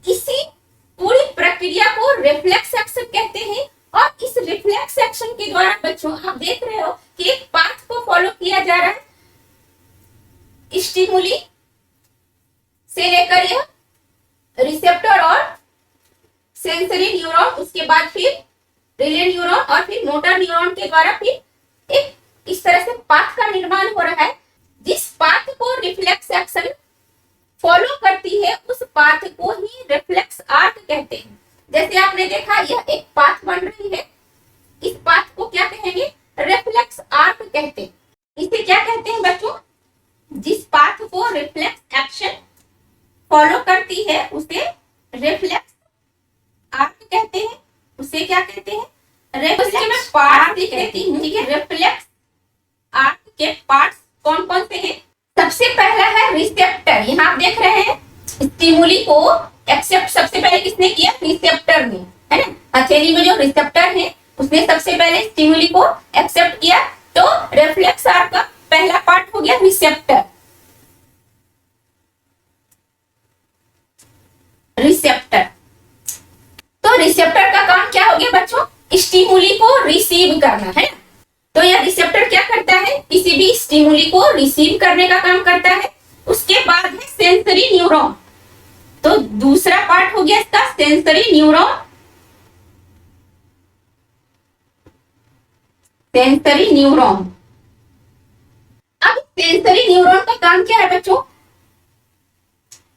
इसी पूरी प्रक्रिया को रिफ्लेक्स एक्शन कहते हैं, और इस रिफ्लेक्स एक्शन के द्वारा बच्चों आप देख रहे हो कि एक पाथ को फॉलो किया जा रहा है, स्टिमुली से लेकर यह रिसेप्टर और सेंसरी न्यूरॉन, उसके बाद फिर रिले न्यूरॉन और फिर मोटर न्यूरॉन के द्वारा फिर एक इस तरह से पाथ का निर्माण हो रहा है। जिस पाथ को रिफ्लेक्स एक्शन फॉलो करती है उस पाथ को ही रिफ्लेक्स आर्क कहते हैं। जैसे आपने देखा यह एक पाथ बन रही है, इस पाथ को क्या कहेंगे, रिफ्लेक्स आर्क कहते हैं। इसे क्या कहते हैं बच्चों, जिस पाथ को रिफ्लेक्स एक्शन फॉलो करती है उसे रिफ्लेक्स आर्क कहते हैं। उसे क्या कहते हैं, रिफ्लेक्स पार्ट दिख रही हूँ, ठीक है। रिफ्लेक्स आर्क के पार्ट्स कौन कौन से हैं, सबसे पहला है रिसेप्टर। यहाँ आप देख रहे हैं स्टिमुली को एक्सेप्ट सबसे पहले किसने किया, रिसेप्टर ने, है ना। हथेली में जो रिसेप्टर है उसने सबसे पहले स्टिमुली को एक्सेप्ट किया, तो रिफ्लेक्स आर्क का पहला पार्ट हो गया रिसेप्टर। रिसेप्टर, तो रिसेप्टर का काम क्या हो गया बच्चों, स्टिमुली को रिसीव करना, है ना। तो यह रिसेप्टर क्या करता है, किसी भी स्टिमुली को रिसीव करने का काम करता है। उसके बाद है सेंसरी न्यूरॉन। तो दूसरा पार्ट हो गया इसका सेंसरी न्यूरॉन। सेंसरी न्यूरॉन, अब सेंसरी न्यूरॉन का काम क्या है बच्चों,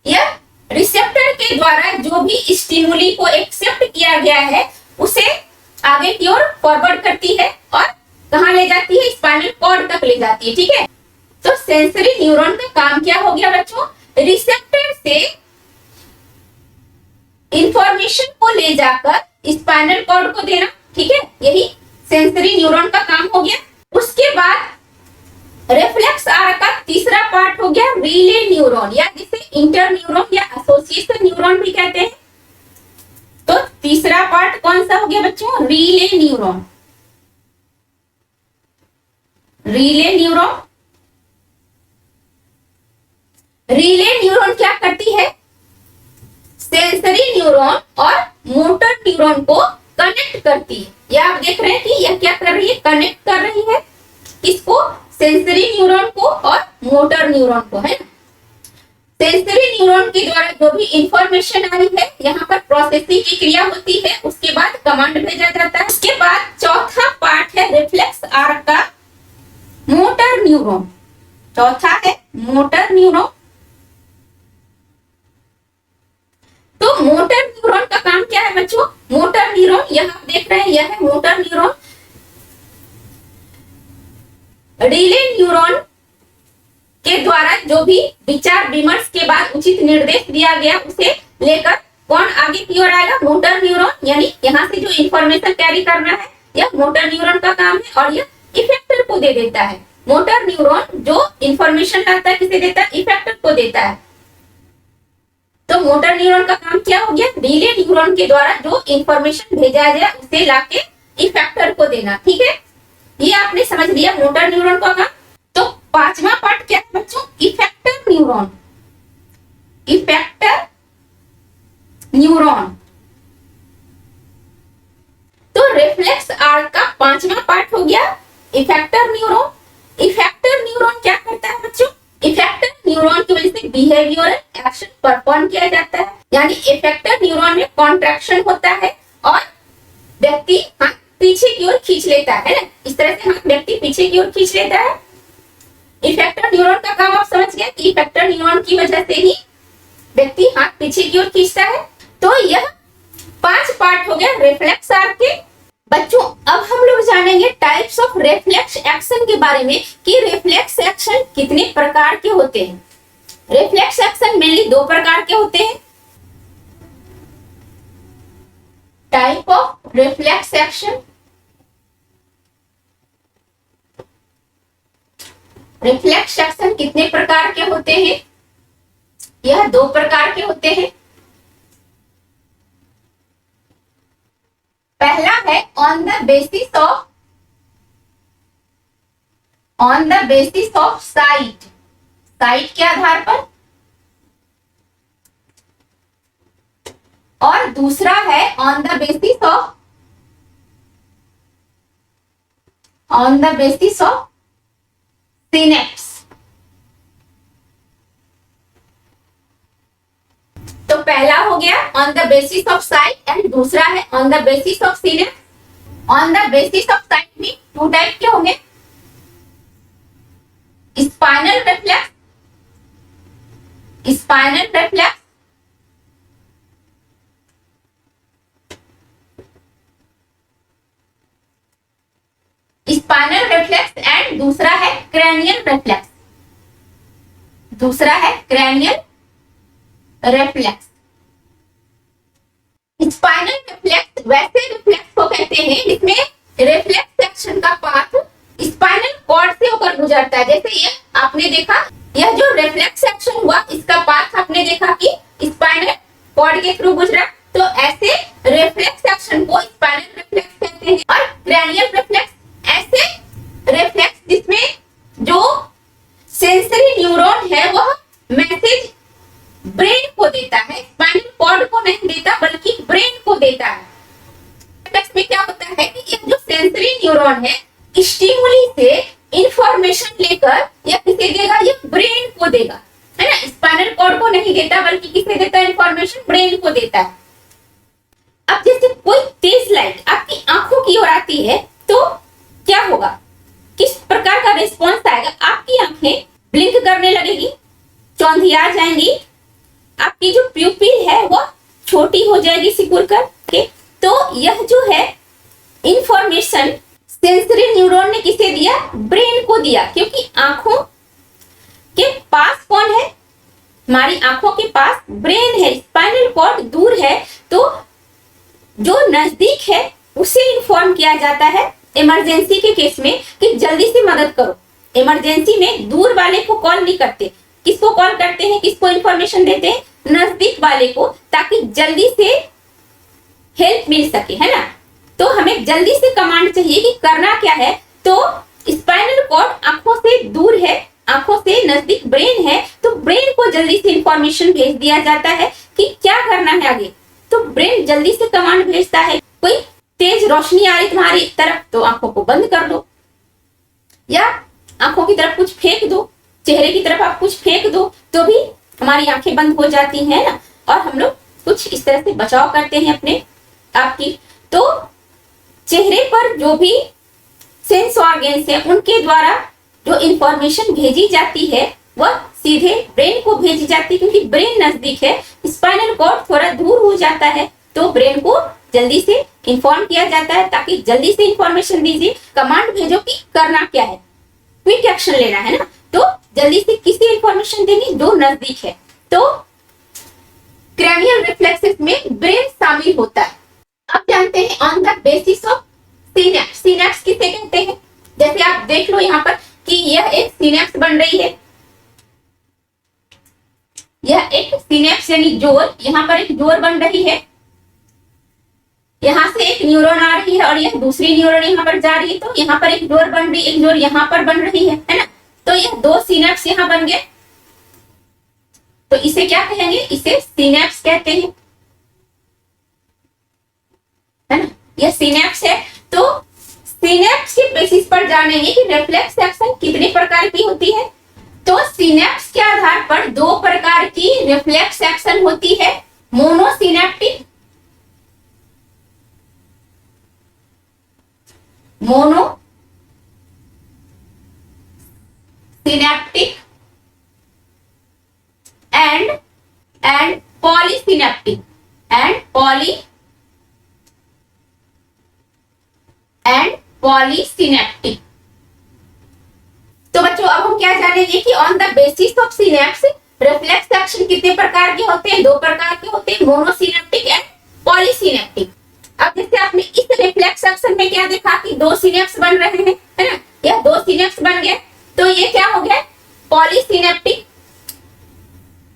यह रिसेप्टर के द्वारा जो भी स्टिमुली को एक्सेप्ट किया गया है उसे आगे की ओर फॉरवर्ड करती है और कहां ले जाती है, स्पाइनल कॉर्ड तक ले जाती है। ठीक है, तो सेंसरी न्यूरॉन का काम क्या हो गया बच्चों, रिसेप्टर से इंफॉर्मेशन को ले जाकर स्पाइनल कॉर्ड को देना। ठीक है, यही सेंसरी न्यूरॉन का काम हो गया। उसके बाद रिफ्लेक्स आर्क का तीसरा पार्ट हो गया रिले न्यूरॉन, या जिसे इंटर न्यूरॉन या एसोसिएशन न्यूरॉन भी कहते हैं। तो तीसरा पार्ट कौन सा हो गया बच्चों, relay neuron. Relay neuron, relay neuron क्या करती है, सेंसरी न्यूरॉन और मोटर न्यूरॉन को कनेक्ट करती है। या आप देख रहे हैं कि यह क्या कर रही है, कनेक्ट कर रही है किसको, सेंसरी न्यूरॉन को और मोटर न्यूरॉन को, है ना। सेंसरी न्यूरॉन के द्वारा जो भी इंफॉर्मेशन आई है यहाँ पर प्रोसेसिंग की क्रिया होती है, उसके बाद कमांड भेजा जाता है। उसके बाद चौथा पार्ट है रिफ्लेक्स आर्क का मोटर न्यूरॉन। चौथा है मोटर न्यूरॉन। तो मोटर न्यूरॉन का काम क्या है बच्चों, मोटर न्यूरॉन यहाँ आप देख रहे हैं, यह है मोटर न्यूरॉन। रिले न्यूरॉन के द्वारा जो भी विचार विमर्श के बाद उचित निर्देश दिया गया उसे लेकर कौन आगे की ओर आएगा, मोटर न्यूरॉन। यानी यहाँ से जो इंफॉर्मेशन कैरी करना है यह मोटर न्यूरॉन का काम है और यह इफेक्टर को दे देता है। मोटर न्यूरॉन जो इंफॉर्मेशन लाता है किसे देता है, इफेक्टर को देता है। तो मोटर न्यूरॉन का काम क्या हो गया, रिले न्यूरॉन के द्वारा जो इंफॉर्मेशन भेजा गया उसे लाके इफेक्टर को देना। ठीक है, ये आपने समझ लिया मोटर न्यूरॉन का काम। तो पांचवा पार्ट क्या है बच्चों, इफेक्टर न्यूरॉन। इफेक्टर न्यूरॉन, तो रिफ्लेक्स आर्क का पांचवा पार्ट हो गया इफेक्टर न्यूरॉन। इफेक्टर न्यूरॉन क्या करता है बच्चों, इफेक्टर न्यूरॉन की वजह से बिहेवियरल एक्शन परफॉर्म किया जाता है। यानी इफेक्टर न्यूरॉन में कॉन्ट्रैक्शन होता है और व्यक्ति हाथ पीछे की ओर खींच लेता है ना, इस तरह से हाथ व्यक्ति पीछे की ओर खींच लेता है। इफेक्टर न्यूरॉन का काम आप समझ गए कि इफेक्टर न्यूरॉन की वजह से ही व्यक्ति हाथ पीछे की ओर खींचता है। तो यह 5 पार्ट हो गया रिफ्लेक्स आर्क के। बच्चों अब हम लोग जानेंगे टाइप्स ऑफ रिफ्लेक्स एक्शन के बारे में कि रिफ्लेक्स एक्शन कितने प्रकार के होते हैं। रिफ्लेक्स एक्शन मेनली 2 प्रकार के होते हैं। Type of reflex action, reflex action कितने प्रकार के होते हैं, यह 2 प्रकार के होते हैं। पहला है on the basis of site, site के आधार पर। और दूसरा है on the basis of synapse. तो पहला हो गया on the basis of site and दूसरा है on the basis of synapse. On the basis of site में 2 टाइप के होंगे, spinal reflex, spinal reflex spinal reflex and दूसरा है क्रैनियल रिफ्लेक्स, दूसरा है क्रैनियल रिफ्लेक्स। स्पाइनल रिफ्लेक्स वैसे रिफ्लेक्स को कहते हैं जिसमें रिफ्लेक्स एक्शन का पाथ स्पाइनल कॉर्ड से होकर गुजरता है। जैसे ये आपने देखा, यह जो रिफ्लेक्स एक्शन हुआ इसका पाथ आपने देखा कि स्पाइनल कॉर्ड के थ्रू गुजरा। तो ऐसे रिफ्लेक्स एक्शन को स्पाइनल रिफ्लेक्स कहते हैं। और क्रैनियल रिफ्लेक्स ऐसे रिफ्लेक्स जिसमें जो सेंसरी न्यूरॉन है वह मैसेज ब्रेन को देता है, स्पाइनल कॉर्ड को नहीं देता बल्कि ब्रेन को देता है। रिफ्लेक्स में क्या होता है कि ये जो सेंसरी न्यूरॉन है स्टिमुली से इंफॉर्मेशन लेकर या किसे देगा, ये ब्रेन को देगा, है ना। स्पाइनल कॉर्ड को नहीं देता बल्कि किसे देता है इंफॉर्मेशन, ब्रेन को देता है। अब जैसे कोई तेज लाइट आपकी आंखों की ओर आती है तो क्या होगा, किस प्रकार का रिस्पॉन्स आएगा, आपकी आंखें ब्लिंक करने लगेगी, चौंधिया जाएंगी, आपकी जो प्यूपिल है वो छोटी हो जाएगी सिकुड़ कर के। तो यह जो है इंफॉर्मेशन सेंसरी न्यूरॉन ने किसे दिया, ब्रेन को दिया, क्योंकि आंखों के पास कौन है, हमारी आंखों के पास ब्रेन है, स्पाइनल कॉर्ड दूर है, तो जो नजदीक है उसे इन्फॉर्म किया जाता है इमरजेंसी के केस में कि जल्दी से मदद करो। इमरजेंसी में दूर वाले को कॉल नहीं करते, किसको कॉल करते हैं, किसको इन्फॉर्मेशन देते हैं, नजदीक वाले को, ताकि जल्दी से हेल्प मिल सके, है ना। तो हमें जल्दी से कमांड चाहिए कि करना क्या है। तो स्पाइनल कॉर्ड आंखों से दूर है, आंखों से नजदीक ब्रेन है, तो ब्रेन को जल्दी से इंफॉर्मेशन भेज दिया जाता है कि क्या करना है आगे। तो ब्रेन जल्दी से कमांड भेजता है, कोई तेज रोशनी आ रही तुम्हारी तरफ तो आंखों को बंद कर दो, या आंखों की तरफ कुछ फेंक दो, चेहरे की तरफ आप कुछ फेंक दो तो भी हमारी आंखें बंद हो जाती हैं ना। और हम लोग कुछ इस तरह से बचाव करते हैं अपने आपकी। तो चेहरे पर जो भी सेंस ऑर्गन्स है उनके द्वारा जो इंफॉर्मेशन भेजी जाती है वह सीधे ब्रेन को भेजी जाती है, क्योंकि ब्रेन नजदीक है, स्पाइनल कॉर्ड थोड़ा दूर हो जाता है, तो ब्रेन को जल्दी से इंफॉर्म किया जाता है ताकि जल्दी से इंफॉर्मेशन दीजिए, कमांड भेजो कि करना क्या है, क्विक एक्शन लेना है ना। तो जल्दी से किसी इंफॉर्मेशन देनी जो नजदीक है। तो क्रैनियल रिफ्लेक्सेस में ब्रेन शामिल होता है। अब जानते हैं on the basis of synapse. Synapse किसे कहते हैं, जैसे आप देख लो यहाँ पर कि यह एक सिनेप्स बन रही है, यह एक सिनेप्स यानी जोर, यहाँ पर एक जोर बन रही है, यहाँ से एक न्यूरॉन आ रही है और यह दूसरी न्यूरॉन यहाँ पर जा रही है, तो यहाँ पर एक जोर बन रही, एक जोर यहाँ पर बन रही है ना। तो यह दो सिनेप्स यहाँ बन गए, तो इसे क्या कहेंगे, इसे सिनेप्स कहते हैं, है ना। यह सिनेप्स है। तो सिनेप्स के बेसिस पर जानेंगे कि रिफ्लेक्स एक्शन कितने प्रकार की होती है। तो सिनेप्स के आधार पर दो प्रकार की रिफ्लेक्स एक्शन होती है, monosynaptic, synaptic and polysynaptic polysynaptic. तो बच्चों अब हम क्या जानेंगे कि on the basis of synapse reflex action कितने प्रकार के होते हैं, दो प्रकार के होते हैं, मोनोसिनेप्टिक एंड पॉलीसिनेप्टिक। अब जैसे आपने इस रिफ्लेक्स एक्शन में क्या देखा कि दो सिनेप्स बन रहे हैं, है ना, यह दो सिनेप्स बन गए, तो ये क्या हो गया, पॉलीसिनेप्टिक।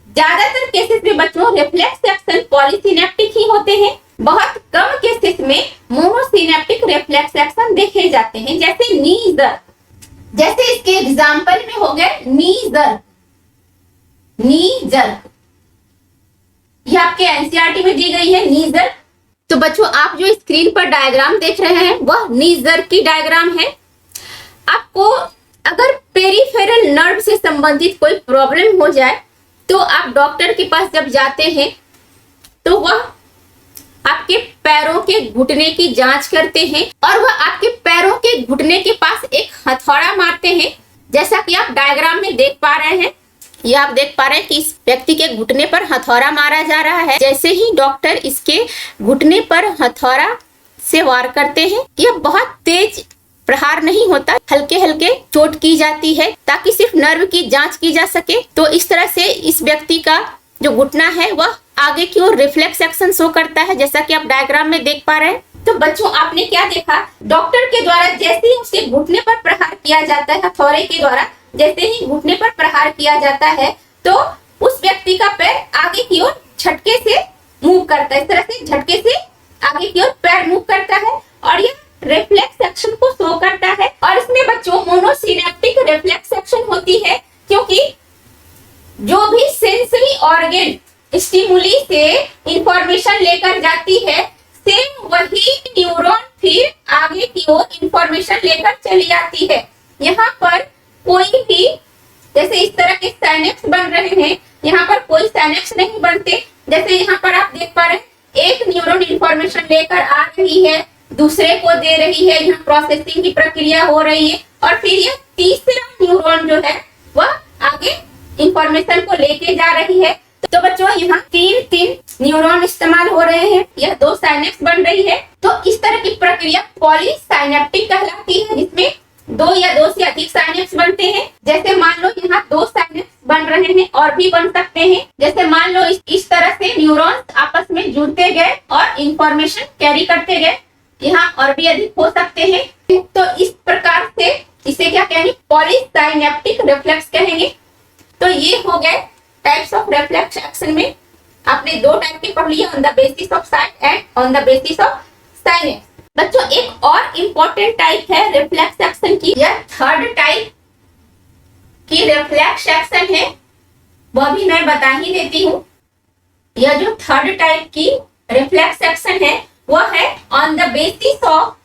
ज्यादातर केसेस में बच्चों रिफ्लेक्स एक्शन पॉलीसिनेप्टिक ही होते हैं, बहुत कम केसेस में मोनोसिनेप्टिक रिफ्लेक्स एक्शन देखे जाते हैं, जैसे नी जर्क, जैसे इसके एग्जांपल में हो गए नी जर्क, ये आपके एनसीईआरटी में दी गई है नी जर्क। तो बच्चों आप जो स्क्रीन पर डायग्राम देख रहे हैं वह नी जर्क की डायग्राम है। आपको अगर पेरिफेरल नर्व से संबंधित कोई प्रॉब्लम हो जाए तो आप डॉक्टर के पास जब जाते हैं तो वह आपके पैरों के घुटने की जांच करते हैं और वह आपके पैरों के घुटने के पास एक हथौड़ा मारते हैं, जैसा कि आप डायग्राम में देख पा रहे हैं। ये आप देख पा रहे हैं कि इस व्यक्ति के घुटने पर हथौड़ा मारा जा रहा है। जैसे ही डॉक्टर इसके घुटने पर हथौड़ा से वार करते हैं, यह बहुत तेज प्रहार नहीं होता, हल्के हल्के चोट की जाती है ताकि सिर्फ नर्व की जांच की जा सके। तो इस तरह से इस व्यक्ति का जो घुटना है वह आगे की ओर रिफ्लेक्स एक्शन शो करता है, जैसा कि आप डायग्राम में देख पा रहे हैं। तो बच्चों आपने क्या देखा, डॉक्टर के द्वारा जैसे ही उसके घुटने पर प्रहार किया जाता है, हथौड़े के द्वारा जैसे ही घुटने पर प्रहार किया जाता है तो उस व्यक्ति का पैर आगे की ओर झटके से मूव करता है, इस तरह से झटके से आगे की ओर पैर मूव करता है और यह रिफ्लेक्स एक्शन को शो करता है। और इसमें बच्चों मोनोसिनेप्टिक रिफ्लेक्स एक्शन होती है, क्योंकि जो भी सेंसरी ऑर्गन स्टिमुली से इंफॉर्मेशन लेकर जाती है, सेम वही न्यूरॉन फिर आगे की ओर इंफॉर्मेशन लेकर चली साइनेप्स बन रहे हैं, यहाँ पर कोई साइनेप्स नहीं बनते। जैसे यहाँ पर आप देख पा रहे हैं, एक न्यूरॉन इंफॉर्मेशन लेकर आ रही है, दूसरे को दे रही है, यहाँ प्रोसेसिंग की प्रक्रिया हो रही है, और फिर यह तीसरा न्यूरॉन जो है वह आगे इंफॉर्मेशन को लेके जा रही है। तो बच्चों यहाँ तीन न्यूरॉन इस्तेमाल हो रहे हैं, यह 2 साइनेप्स बन रही है। तो इस तरह की प्रक्रिया पॉलीसाइनेप्टिक कहलाती है, जिसमें 2 या 2 से अधिक साइनेप्स बनते हैं। जैसे मान लो यहाँ 2 साइनेप्स बन रहे हैं, और भी बन सकते हैं। जैसे मान लो इस तरह से न्यूरॉन्स आपस में जुड़ते गए और इंफॉर्मेशन कैरी करते गए, यहाँ और भी अधिक हो सकते हैं। तो इस प्रकार से इसे क्या कहेंगे, पॉलीसाइनेप्टिक रिफ्लेक्स कहेंगे। तो ये हो गए टाइप्स ऑफ रिफ्लेक्स एक्शन में आपने 2 टाइप के पढ़ लिए, on the basis of site and on the basis of synapse. बच्चों एक और इम्पोर्टेंट टाइप है रिफ्लेक्स एक्शन की, यह 3rd टाइप की रिफ्लेक्स एक्शन है, वह भी मैं बता ही देती हूँ। यह जो 3rd टाइप की रिफ्लेक्स एक्शन है वह है on the basis of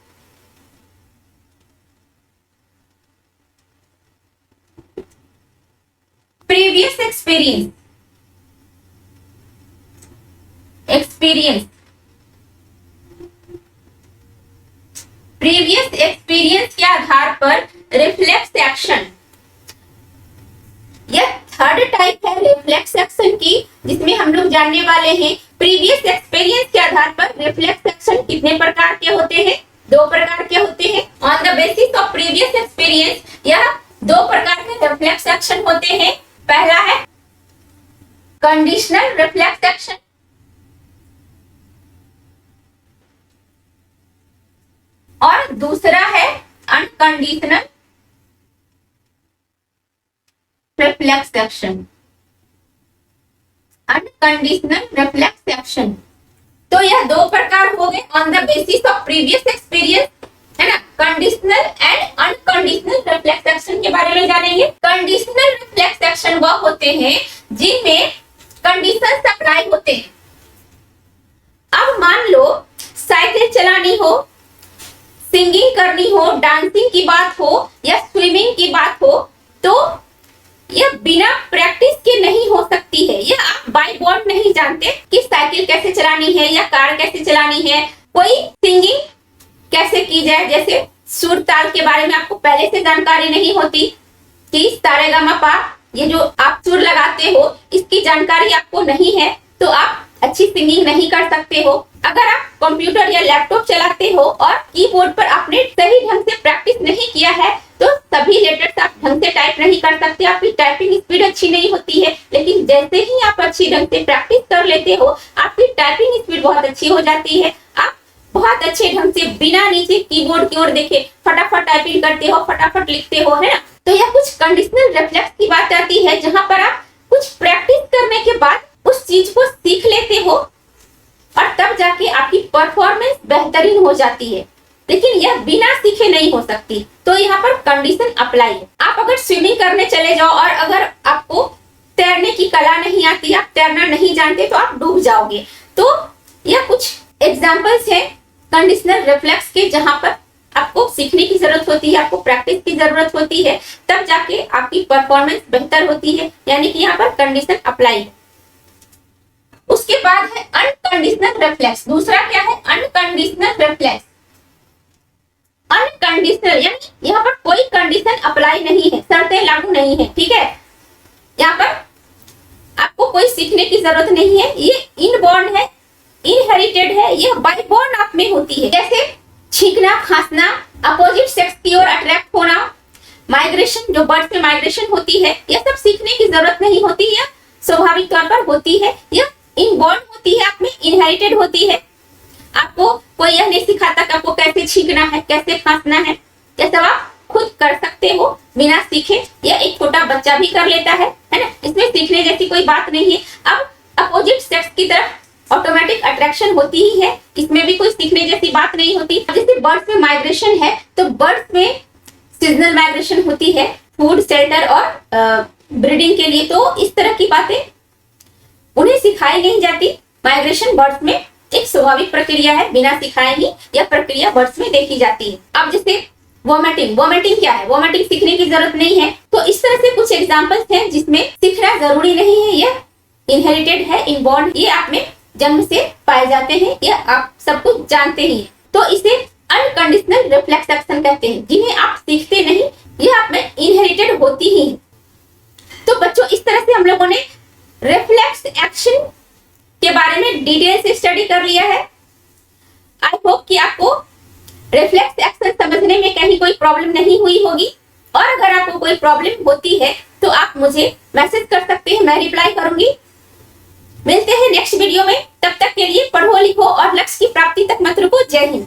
previous experience के आधार पर रिफ्लेक्स एक्शन, यह 3rd टाइप है रिफ्लेक्स एक्शन की, जिसमें हम लोग जानने वाले हैं प्रीवियस एक्सपीरियंस के आधार पर रिफ्लेक्स एक्शन कितने प्रकार के होते हैं, 2 प्रकार के होते हैं। On the basis of previous experience यह 2 प्रकार के रिफ्लेक्स एक्शन होते हैं। पहला है कंडीशनल रिफ्लेक्स एक्शन, और दूसरा है unconditional reflex action. Unconditional reflex action, तो यह 2 प्रकार हो गए on the basis of previous experience, है ना। Conditional and unconditional reflex action के बारे में जानेंगे। कंडीशनल रिफ्लेक्स एक्शन वह होते हैं जिनमें कंडीशंस अप्लाई होते हैं। अब मान लो साइकिल चलानी हो, सिंगिंग करनी हो, डांसिंग की बात हो या स्विमिंग की बात हो, तो यह बिना प्रैक्टिस के नहीं हो सकती है। यह आप बाय बॉर्ड नहीं जानते कि साइकिल कैसे चलानी है या कार कैसे चलानी है, कोई सिंगिंग कैसे की जाए, जैसे सुर ताल के बारे में आपको पहले से जानकारी नहीं होती कि सारेगामापा ये जो आप सुर लगाते हो इसकी जानकारी आपको नहीं है, तो आप अच्छी सिंगिंग नहीं कर सकते हो। अगर आप कंप्यूटर या लैपटॉप चलाते हो और कीबोर्ड पर आपने सही ढंग से प्रैक्टिस नहीं किया है, तो सभी लेटर्स आप ढंग से टाइप नहीं कर सकते, आपकी टाइपिंग स्पीड अच्छी नहीं होती है। लेकिन जैसे ही आप अच्छी ढंग से प्रैक्टिस कर लेते हो, आपकी टाइपिंग स्पीड बहुत अच्छी हो जाती है। आप बहुत अच्छे ढंग से बिना नीचे कीबोर्ड की ओर देखे फटाफट टाइपिंग करते हो, फटाफट लिखते हो, है ना। तो यह कुछ कंडीशनल रिफ्लेक्स की बात आती है, जहां पर आप कुछ प्रैक्टिस करने के बाद उस चीज को सीख लेते हो और तब जाके आपकी परफॉर्मेंस बेहतरीन हो जाती है। लेकिन यह बिना सीखे नहीं हो सकती, तो यहाँ पर कंडीशन अप्लाई है। आप अगर स्विमिंग करने चले जाओ और अगर आपको तैरने की कला नहीं आती, आप तैरना नहीं जानते, तो आप डूब जाओगे। तो यह कुछ एग्जाम्पल्स हैं कंडीशनल रिफ्लेक्स के, जहां पर आपको सीखने की जरूरत होती है, आपको प्रैक्टिस की जरूरत होती है, तब जाके आपकी परफॉर्मेंस बेहतर होती है, यानी कि यहाँ पर कंडीशन अप्लाई है। उसके बाद है अनकंडीशनल रिफ्लेक्स। दूसरा क्या है, अनकंडीशनल रिफ्लेक्स। अनकंडीशनल यानी यहाँ पर कोई कंडीशन अप्लाई नहीं है, शर्तें लागू नहीं है, ठीक है। यहाँ पर आपको कोई सीखने की जरूरत नहीं है, ये इनबॉर्न है, इनहेरिटेड है, यह बाय बॉर्न आप में होती है। जैसे छींकना, खांसना, अपोजिट सेक्स की ओर अट्रैक्ट होना, माइग्रेशन, जो बर्ड्स में माइग्रेशन होती है, यह सब सीखने की जरूरत नहीं होती, यह स्वाभाविक तौर पर होती है, यह इनबॉर्न होती है, आप में इनहेरिटेड होती है। आपको कोई यह नहीं सिखाता कि आपको कैसे छींकना है, कैसे खांसना है, यह सब आप खुद कर सकते हो बिना सीखे। यह एक छोटा बच्चा भी कर लेता है ना, इसमें सीखने जैसी कोई बात नहीं है। अब अपोजिट सेक्स की तरफ ऑटोमेटिक अट्रैक्शन होती ही है, इसमें भी कोई सीखने जैसी बात नहीं होती। जैसे बर्ड्स में माइग्रेशन है, तो बर्ड्स में सीजनल माइग्रेशन होती है, फूड, शेल्टर और ब्रीडिंग के लिए, तो इस तरह की बातें उन्हें सिखाई नहीं जाती। माइग्रेशन बर्ड्स में एक स्वाभाविक प्रक्रिया है, बिना सिखाए ही यह प्रक्रिया बर्ड्स में देखी जाती है। अब जैसे वोमिटिंग, वोमिटिंग क्या है? वोमिटिंग सीखने की जरूरत नहीं है। तो इस तरह से कुछ एग्जाम्पल्स हैं जिसमें सीखना जरूरी नहीं है, यह इनहेरिटेड है, इनबॉर्न, ये आप में जन्म से पाए जाते हैं, ये आप सब कुछ जानते ही हैं। तो इसे अनकंडीशनल रिफ्लेक्स एक्शन कहते हैं, जिन्हें आप सीखते नहीं, ये आप में इनहेरिटेड होती ही है। तो बच्चों इस तरह से हम लोगों ने रिफ्लेक्स एक्शन के बारे में डिटेल से स्टडी कर लिया है। आई होप कि आपको रिफ्लेक्स एक्शन समझने में कहीं कोई प्रॉब्लम नहीं हुई होगी, और अगर आपको कोई प्रॉब्लम होती है तो आप मुझे मैसेज कर सकते हैं, मैं रिप्लाई करूंगी। मिलते हैं नेक्स्ट वीडियो में, तब तक के लिए पढ़ो लिखो और लक्ष्य की प्राप्ति तक मत रुको। जय हिंद।